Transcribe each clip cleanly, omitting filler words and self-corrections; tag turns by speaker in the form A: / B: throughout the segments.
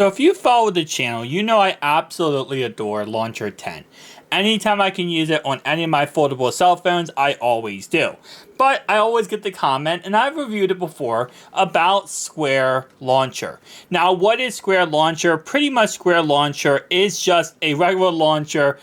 A: So if you follow the channel, you know I absolutely adore Launcher 10. Anytime I can use it on any of my foldable cell phones, I always do. But I always get the comment, and I've reviewed it before, about Square Launcher. Now, what is Square Launcher? Pretty much Square Launcher is just a regular launcher,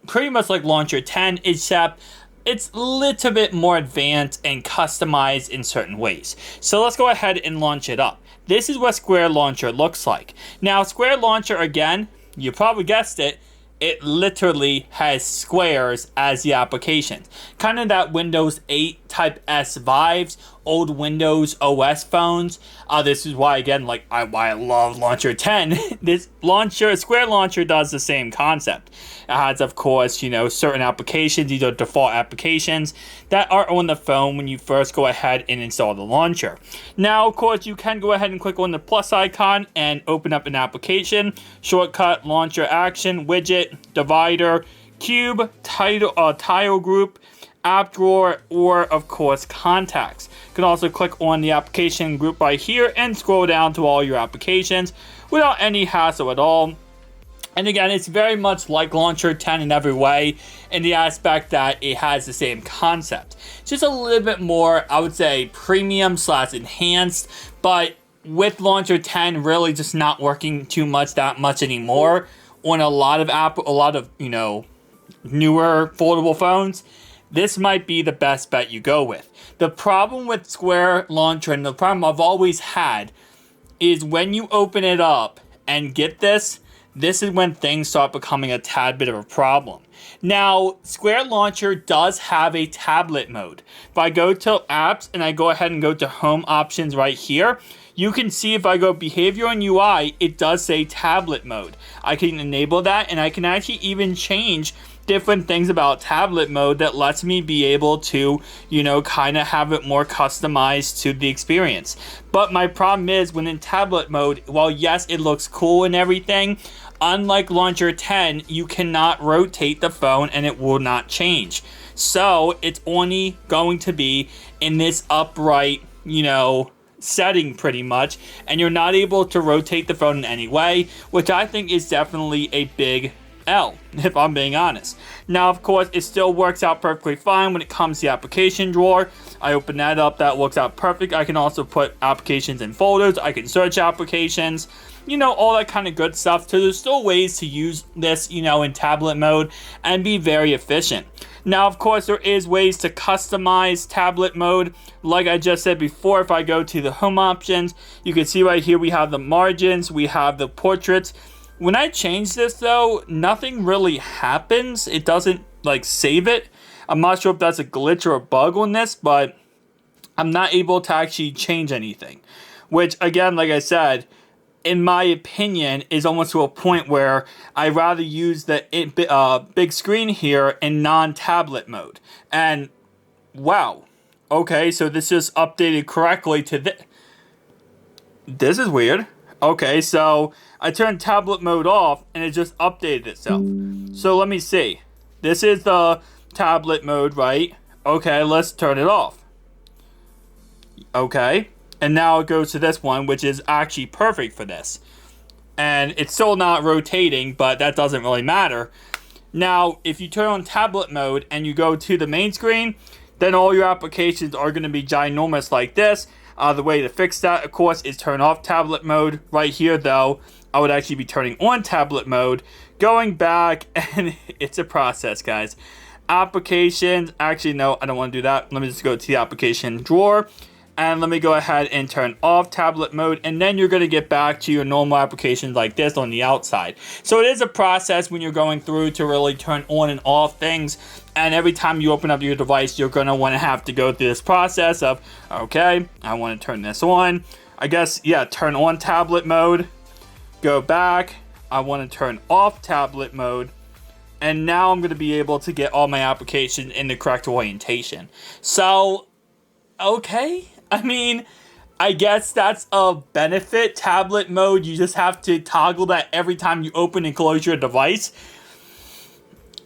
A: pretty much like Launcher 10, except it's a little bit more advanced and customized in certain ways. So let's go ahead and launch it up. This is what Square Launcher looks like. Now, Square Launcher, again, you probably guessed it, it literally has squares as the applications. Kind of that Windows 8 Type S vibes, old Windows OS phones. This is why, again, why I love Launcher 10. This launcher, Square Launcher, does the same concept. It has, of course, certain applications. These are default applications that are on the phone when you first go ahead and install the launcher. Now, of course, you can go ahead and click on the plus icon and open up an application. Shortcut, launcher action, widget, divider, cube, tile group, app drawer, or of course contacts. You can also click on the application group right here and scroll down to all your applications without any hassle at all. And again, it's very much like Launcher 10 in every way, in the aspect that it has the same concept. Just a little bit more, I would say, premium / enhanced, but with Launcher 10 really just not working that much anymore on a lot of newer foldable phones. This might be the best bet you go with. The problem with Square Launcher, and the problem I've always had, is when you open it up and get this is when things start becoming a tad bit of a problem. Now, Square Launcher does have a tablet mode. If I go to apps and I go ahead and go to home options right here, you can see if I go behavior and UI, it does say tablet mode. I can enable that, and I can actually even change different things about tablet mode that lets me be able to, kind of have it more customized to the experience. But my problem is when in tablet mode, while yes, it looks cool and everything, unlike Launcher 10, you cannot rotate the phone and it will not change. So it's only going to be in this upright, setting pretty much, and you're not able to rotate the phone in any way, which I think is definitely a big L, if I'm being honest. Now, of course, it still works out perfectly fine when it comes to the application drawer. I open that up, that works out perfect. I can also put applications in folders, I can search applications, all that kind of good stuff. So there's still ways to use this, in tablet mode and be very efficient. Now, of course, there is ways to customize tablet mode. Like I just said before, if I go to the home options, you can see right here we have the margins, we have the portraits. When I change this, though, nothing really happens. It doesn't, save it. I'm not sure if that's a glitch or a bug on this, but I'm not able to actually change anything. Which, again, like I said, in my opinion, is almost to a point where I'd rather use the big screen here in non-tablet mode. And, wow. Okay, so this is updated correctly to this. This is weird. Okay, so I turned tablet mode off and it just updated itself. So let me see. This is the tablet mode, right? Okay, let's turn it off. Okay, and now it goes to this one, which is actually perfect for this. And it's still not rotating, but that doesn't really matter. Now, if you turn on tablet mode and you go to the main screen, then all your applications are going to be ginormous like this. The way to fix that, of course, is turn off tablet mode. Right here, though, I would actually be turning on tablet mode, going back, and it's a process, guys. Applications, actually, no, I don't want to do that. Let me just go to the application drawer, and let me go ahead and turn off tablet mode, and then you're going to get back to your normal applications like this on the outside. So it is a process when you're going through to really turn on and off things. And every time you open up your device, you're going to want to have to go through this process of, okay, I want to turn this on. I guess, yeah, turn on tablet mode. Go back. I want to turn off tablet mode. And now I'm going to be able to get all my applications in the correct orientation. So, okay. I mean, I guess that's a benefit. Tablet mode, you just have to toggle that every time you open and close your device.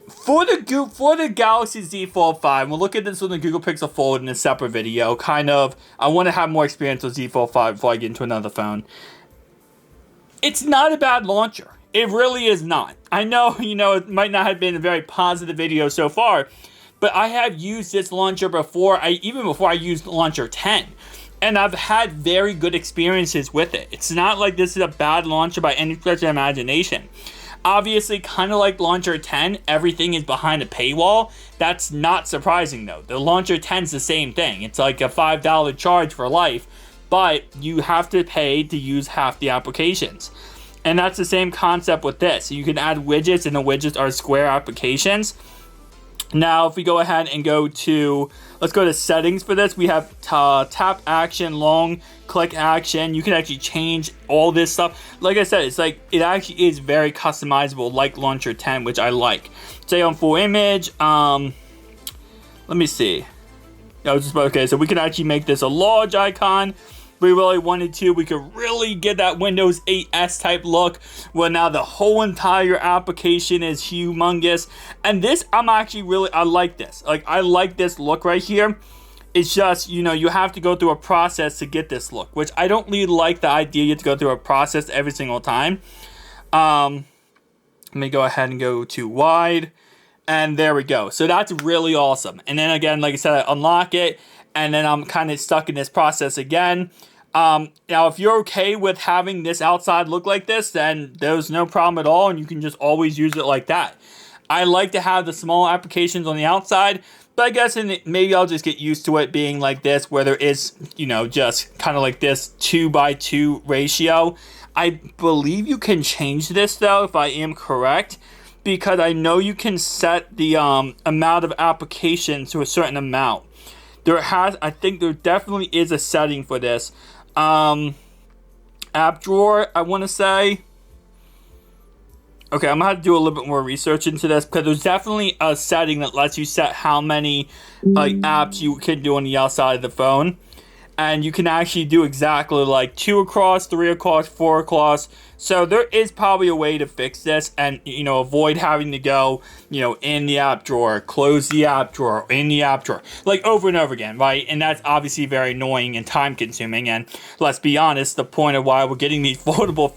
A: For the Galaxy Z Fold 5, we'll look at this on the Google Pixel Fold in a separate video. I want to have more experience with Z Fold 5 before I get into another phone. It's not a bad launcher. It really is not. I know, it might not have been a very positive video so far, but I have used this launcher before, even before I used Launcher 10. And I've had very good experiences with it. It's not like this is a bad launcher by any stretch of imagination. Obviously, kind of like Launcher 10, everything is behind a paywall. That's not surprising, though. The Launcher 10 is the same thing. It's like a $5 charge for life, but you have to pay to use half the applications. And that's the same concept with this. You can add widgets, and the widgets are Square applications. Now, if we go ahead and let's go to settings for this. We have tap action, long click action. You can actually change all this stuff. Like I said, it actually is very customizable, like Launcher 10, which I like. Say on full image. Let me see. Okay, so we can actually make this a large icon. If we really wanted to, we could really get that Windows 8S type look where now the whole entire application is humongous. And this, I like this. I like this look right here. It's just, you have to go through a process to get this look, which I don't really like the idea you have to go through a process every single time. Let me go ahead and go to wide. And there we go. So that's really awesome. And then again, like I said, I unlock it. And then I'm kind of stuck in this process again. Now, if you're okay with having this outside look like this, then there's no problem at all, and you can just always use it like that. I like to have the small applications on the outside, but I guess maybe I'll just get used to it being like this, where there is, just kind of like this 2:2 ratio. I believe you can change this, though, if I am correct, because I know you can set the amount of applications to a certain amount. I think there definitely is a setting for this. App drawer, I want to say. Okay, I'm going to have to do a little bit more research into this, because there's definitely a setting that lets you set how many apps you can do on the outside of the phone. And you can actually do exactly 2 across, 3 across, 4 across. So there is probably a way to fix this and, avoid having to go, in the app drawer, close the app drawer, in the app drawer, over and over again, right? And that's obviously very annoying and time consuming. And let's be honest, the point of why we're getting these flippable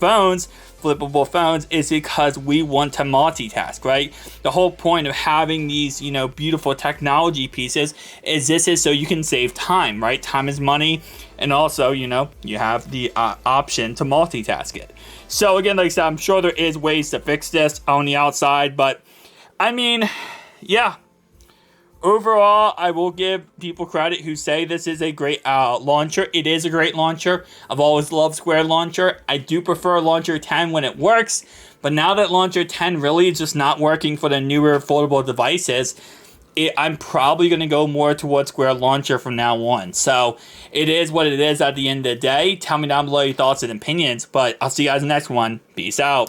A: phones is because we want to multitask, right? The whole point of having these, beautiful technology pieces is so you can save time, right? Time is money. And also, you have the option to multitask it. So again, like I said, I'm sure there is ways to fix this on the outside, but I mean, yeah. Overall, I will give people credit who say this is a great launcher. It is a great launcher. I've always loved Square Launcher. I do prefer Launcher 10 when it works, but now that Launcher 10 really is just not working for the newer foldable devices, I'm probably going to go more towards Square Launcher from now on. So it is what it is at the end of the day. Tell me down below your thoughts and opinions, but I'll see you guys in the next one. Peace out.